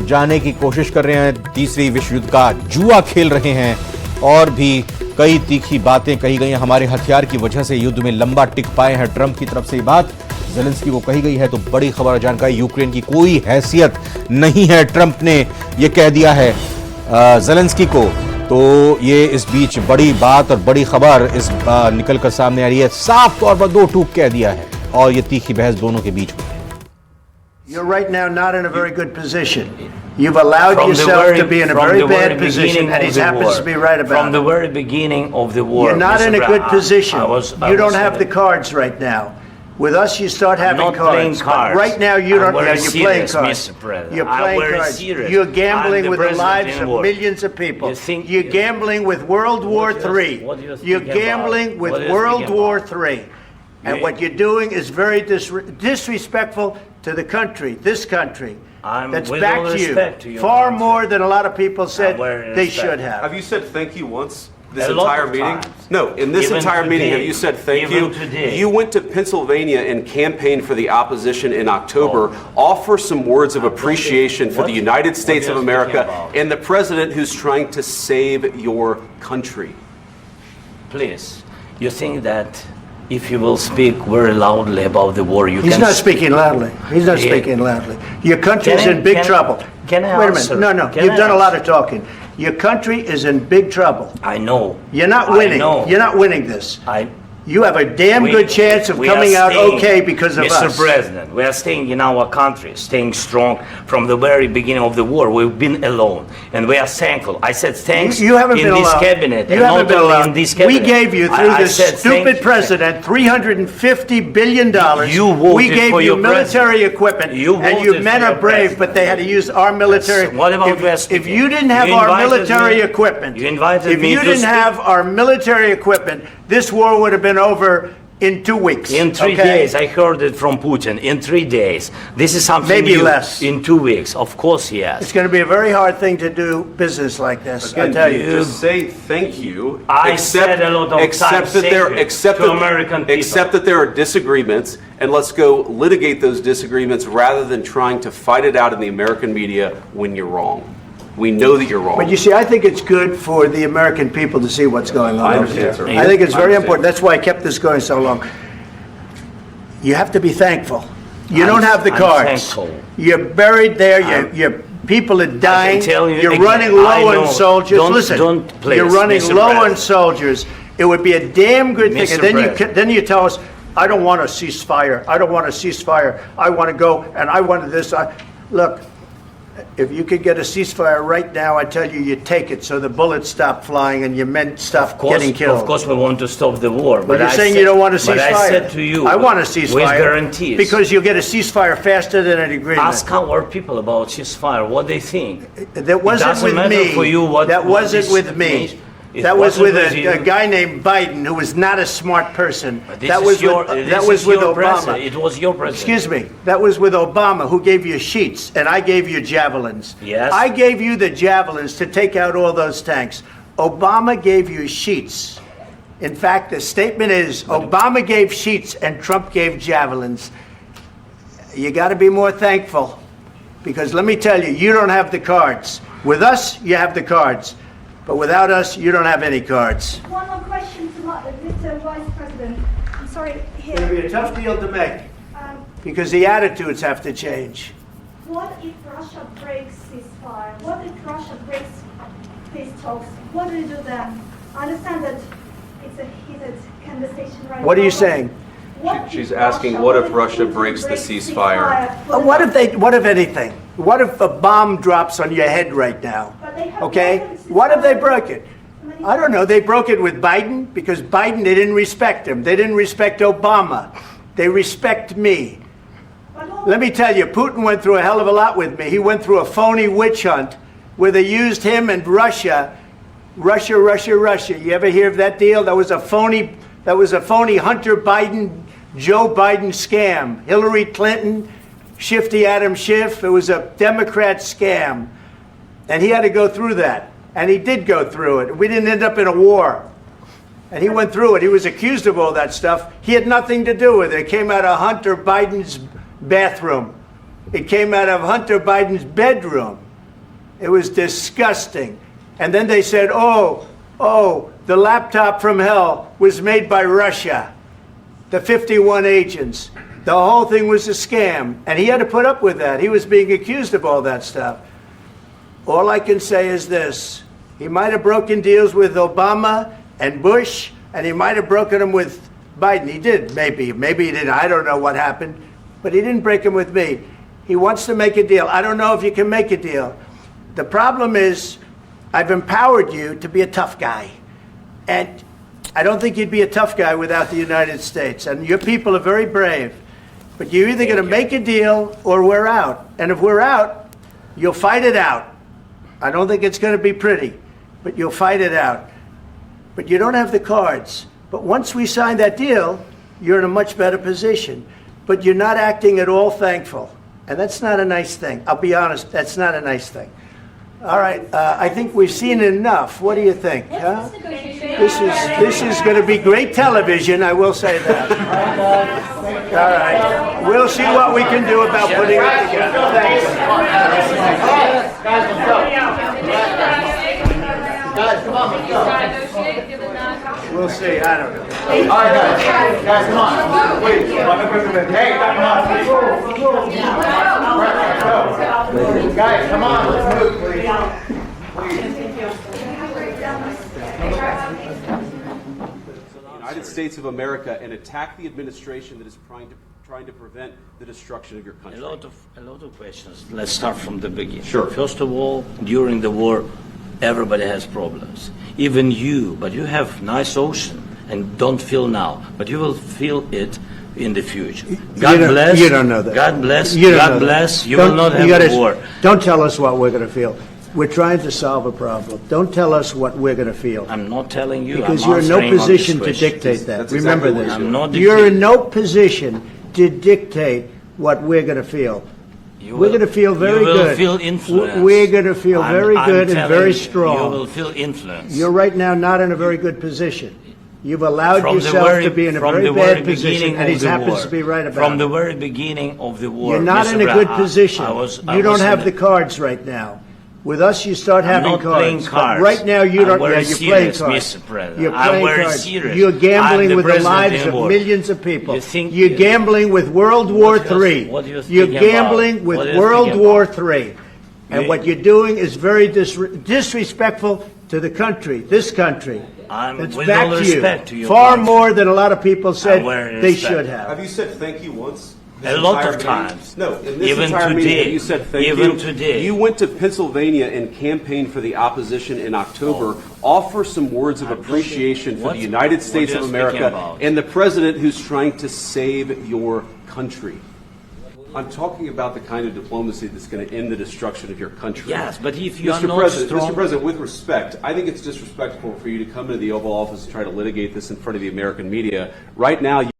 जाने की कोशिश कर रहे हैं, तीसरे विश्व युद्ध का जुआ खेल रहे हैं और भी कई तीखी बातें कही गई हैं। हमारे हथियार की वजह से युद्ध में लंबा टिक पाए हैं, ट्रंप की तरफ से ये बात ज़ेलेंस्की को कही गई है। तो बड़ी खबर और जानकारी, यूक्रेन की कोई हैसियत नहीं है, ट्रंप ने यह कह दिया है ज़ेलेंस्की को। तो ये इस बीच बड़ी बात और बड़ी खबर इस निकल कर सामने आ रही है, साफ तौर पर दो टूक कह दिया है और ये तीखी बहस दोनों के बीच हुई है। You're right now not in a very good position. You've allowed yourself to be in a very bad position, and he happens to be right about it. From the very beginning of the war, you're not in a good position. You don't have the cards right now. With us, you start having cards. Right now, you don't. Yeah, you're playing cards. You're playing cards. You're gambling with the lives of millions of people. You're gambling with World War III. You're gambling with World War III. And what you're doing is very disrespectful to the country, this country, that's backed you far more than a lot of people said they should have. Have you said thank you once this entire meeting? No, in this entire meeting, have you said thank you? You went to Pennsylvania and campaigned for the opposition in October. Offer some words of appreciation for the United States of America and the president who's trying to save your country. Please, you think that if you will speak very loudly about the war, you He's can... not speaking loudly. He's not speaking loudly. Your country is in big trouble. Can I Wait a minute. No. You've done a lot of talking. Your country is in big trouble. I know. You're not winning. You're not winning this. You have a damn good chance of coming out okay because of us. Mr. President, we are staying in our country, staying strong from the very beginning of the war. We've been alone, and we are thankful. I said thanks you haven't been in this alone. cabinet. You haven't been alone. In this cabinet. We gave you, through this stupid president, $350 billion. You voted we gave for you your military equipment, and you men are brave, but they had to use our military. What about if you didn't have our military equipment, if you didn't have our military equipment, this war would have been over in 2 weeks. In 3 days, I heard it from Putin. In 3 days, this is something maybe new. Less. In 2 weeks, of course, yes. It's going to be a very hard thing to do business like this. Again, I tell you, just say thank you. I said a lot of times to American people. Accept that there are disagreements, and let's go litigate those disagreements rather than trying to fight it out in the American media when you're wrong. We know that you're wrong. But you see, I think it's good for the American people to see what's going on. I understand, sir. I think it's very important. That's why I kept this going so long. You have to be thankful. You don't have the cards. You're buried there. Your people are dying. You're running low on soldiers. Listen, you're running low on soldiers. It would be a damn good thing. And then you tell us, I don't want a ceasefire. I don't want a ceasefire. I want to go and I want this. Look. If you could get a ceasefire right now, I tell you, you take it so the bullets stop flying and your men stop getting killed. Of course, we want to stop the war. But you're saying you don't want a ceasefire. But I said to you, I want a ceasefire. With guarantees. Because you'll get a ceasefire faster than an agreement. Ask our people about ceasefire, what they think. That wasn't with me. That wasn't with me. That was with a guy named Biden, who was not a smart person. That was with Obama. It was your president. Excuse me. That was with Obama, who gave you sheets, and I gave you javelins. Yes. I gave you the javelins to take out all those tanks. Obama gave you sheets. In fact, the statement is Obama gave sheets and Trump gave javelins. You got to be more thankful, because let me tell you, you don't have the cards. With us, you have the cards. But without us, you don't have any cards. One more question to Mr. Vice President. I'm sorry, here. It's going to be a tough deal to make, because the attitudes have to change. What if Russia breaks ceasefire? What if Russia breaks peace talks? What do you do then? I understand that it's a heated conversation right now. What are you saying? She's asking, what if Russia breaks the ceasefire? What if anything? What if a bomb drops on your head right now? Okay? What if they broke it? I don't know. They broke it with Biden because Biden, they didn't respect him. They didn't respect Obama. They respect me. Let me tell you, Putin went through a hell of a lot with me. He went through a phony witch hunt where they used him and Russia. Russia. You ever hear of that deal? That was a phony Hunter Biden, Joe Biden scam. Hillary Clinton, Shifty Adam Schiff. It was a Democrat scam. And he had to go through that. And he did go through it. We didn't end up in a war. And he went through it. He was accused of all that stuff. He had nothing to do with it. It came out of Hunter Biden's bathroom. It came out of Hunter Biden's bedroom. It was disgusting. And then they said, oh, the laptop from hell was made by Russia, the 51 agents. The whole thing was a scam. And he had to put up with that. He was being accused of all that stuff. All I can say is this. He might have broken deals with Obama and Bush, and he might have broken them with Biden. He did, maybe. Maybe he didn't. I don't know what happened. But he didn't break them with me. He wants to make a deal. I don't know if you can make a deal. The problem is, I've empowered you to be a tough guy. And I don't think you'd be a tough guy without the United States. And your people are very brave. But you're either going to make a deal or we're out. And if we're out, you'll fight it out. I don't think it's going to be pretty, but you'll fight it out. But you don't have the cards. But once we sign that deal, you're in a much better position. But you're not acting at all thankful. And that's not a nice thing. I'll be honest, that's not a nice thing. All right, I think we've seen enough. What do you think? Huh? This is going to be great television, I will say that. All right, we'll see what we can do about putting it together. Thanks. Guys, come on, let's go. We'll see, I don't know. All right, guys, come on. Wait, hey, come on. Guys, come on, let's move, please. The United States of America and attack the administration that is trying to prevent the destruction of your country. A lot of questions. Let's start from the beginning. Sure. First of all, during the war, everybody has problems. Even you, but you have nice ocean and don't feel now, but you will feel it in the future. God bless. You don't know that. God bless. You don't God know bless. that. You will not have a war. Don't tell us what we're going to feel. We're trying to solve a problem. Don't tell us what we're going to feel. I'm not telling you. Because I'm you're in no answering on this position to question. dictate that. That's Remember exactly this. what I'm not You're in dictating. no position to dictate what we're going to feel. We're going to feel very good. You will feel influence. We're going to feel very good and telling very you, strong. You will feel influence. You're right now not in a very good position. You've allowed From the yourself very- to be in a from very the bad very position, beginning and he of the happens war. to be right about From it. the very beginning of the war. You're not Mr. in a good Brown, position. I You don't was have in the cards right now. With us, you start I'm having not playing cards. cards. But right now, you I'm don't. very Yeah, you're playing serious, cards. Mr. President. You're I'm playing very cards. serious. You're I'm gambling the with the president lives in of war. millions of people. You think- You're gambling with World War III. what are you You're thinking gambling about? with What are you World thinking War about? III. And You- what you're doing is very disrespectful to the country, this country. I'm- It's with back all to you. respect to your Far country. more than a lot of people said I'm very they respect. should have. Have you said thank you once? A This lot entire of meeting? times. No, in this Even entire meeting, today. have you said thank you. Even today. You went to Pennsylvania and campaigned for the opposition in October. Offer some words of appreciation for What- the United States what of are you speaking America about? and the president who's trying to save your country. I'm talking about the kind of diplomacy that's going to end the destruction of your country. Yes, but if you are Mr. not President, strong- Mr. President, with respect, I think it's disrespectful for you to come into the Oval Office and try to litigate this in front of the American media. Right now,